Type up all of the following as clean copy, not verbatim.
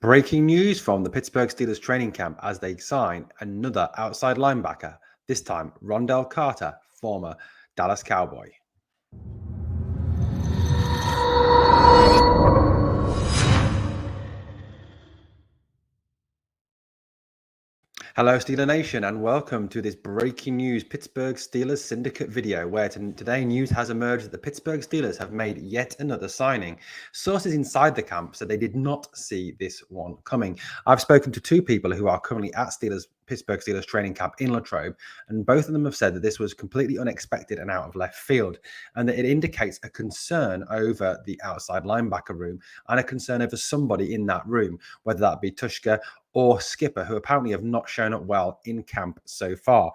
Breaking news from the Pittsburgh Steelers training camp as they sign another outside linebacker, this time RonDell Carter, former Dallas Cowboy. Hello Steeler Nation and welcome to this breaking news Pittsburgh Steelers Syndicate video where today news has emerged that the Pittsburgh Steelers have made yet another signing. Sources inside the camp said they did not see this one coming. I've spoken to two people who are currently at Pittsburgh Steelers training camp in Latrobe, and both of them have said that this was completely unexpected and out of left field, and that it indicates a concern over the outside linebacker room and a concern over somebody in that room, whether that be Tuszka or Skipper, who apparently have not shown up well in camp so far.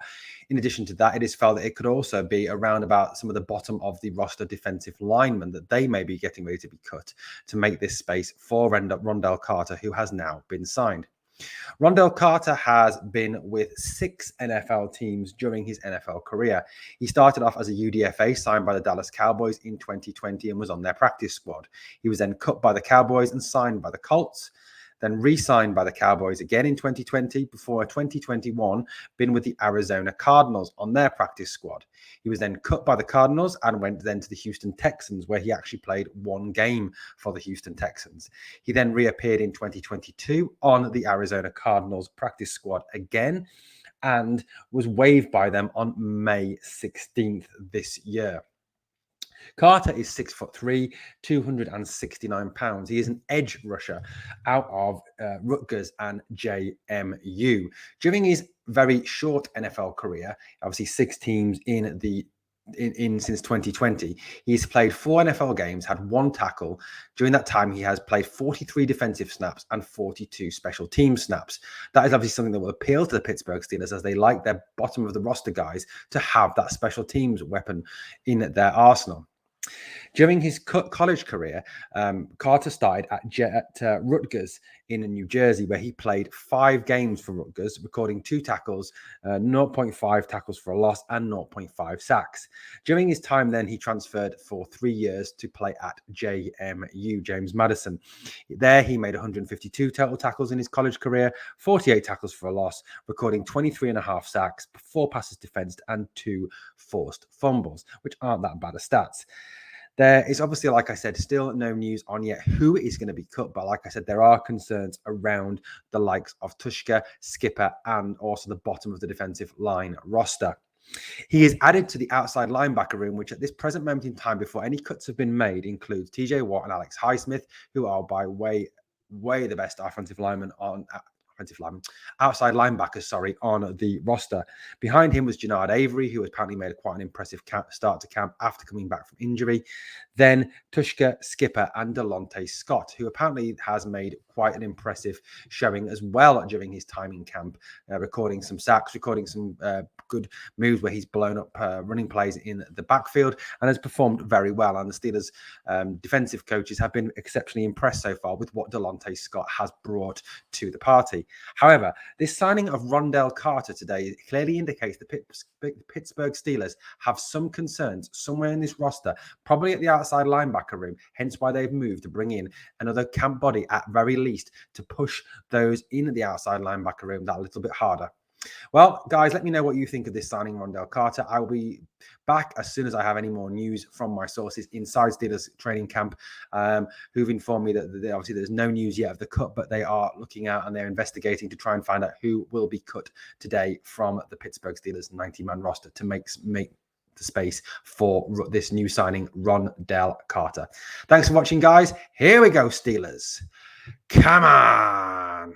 In addition to that, it is felt that it could also be around about some of the bottom of the roster defensive linemen, that they may be getting ready to be cut to make this space for RonDell Carter, who has now been signed. RonDell Carter has been with 6 NFL teams during his NFL career. He started off as a UDFA signed by the Dallas Cowboys in 2020 and was on their practice squad. He was then cut by the Cowboys and signed by the Colts, then re-signed by the Cowboys again in 2020, before 2021 been with the Arizona Cardinals on their practice squad. He was then cut by the Cardinals and went then to the Houston Texans, where he actually played 1 game for the Houston Texans. He then reappeared in 2022 on the Arizona Cardinals practice squad again and was waived by them on May 16th this year. Carter is 6'3", 269 pounds. He is an edge rusher out of Rutgers and JMU. During his very short NFL career, obviously 6 teams since 2020, he's played 4 NFL games, had 1 tackle. During that time, he has played 43 defensive snaps and 42 special team snaps. That is obviously something that will appeal to the Pittsburgh Steelers, as they like their bottom of the roster guys to have that special teams weapon in their arsenal. During his college career, Carter started at Rutgers in New Jersey, where he played 5 games for Rutgers, recording 2 tackles, 0.5 tackles for a loss, and 0.5 sacks. During his time then, he transferred for 3 years to play at JMU, James Madison. There, he made 152 total tackles in his college career, 48 tackles for a loss, recording 23.5 sacks, 4 passes defensed, and 2 forced fumbles, which aren't that bad of stats. There is obviously, like I said, still no news on yet who is going to be cut. But like I said, there are concerns around the likes of Tuszka, Skipper, and also the bottom of the defensive line roster. He is added to the outside linebacker room, which at this present moment in time, before any cuts have been made, includes TJ Watt and Alex Highsmith, who are by way the best outside linebackers, on the roster. Behind him was Jannard Avery, who has apparently made quite an impressive start to camp after coming back from injury. Then Tuszka, Skipper, and Delonte Scott, who apparently has made quite an impressive showing as well during his time in camp, recording some sacks, recording some good moves where he's blown up running plays in the backfield, and has performed very well. And the Steelers defensive coaches have been exceptionally impressed so far with what Delonte Scott has brought to the party. However, this signing of RonDell Carter today clearly indicates the Pittsburgh Steelers have some concerns somewhere in this roster, probably at the outside linebacker room, hence why they've moved to bring in another camp body at very least to push those in the outside linebacker room that little bit harder. Well, guys, let me know what you think of this signing, RonDell Carter. I will be back as soon as I have any more news from my sources inside Steelers training camp, who've informed me that obviously there's no news yet of the cut, but they are looking out and they're investigating to try and find out who will be cut today from the Pittsburgh Steelers 90-man roster to make the space for this new signing, RonDell Carter. Thanks for watching, guys. Here we go, Steelers. Come on.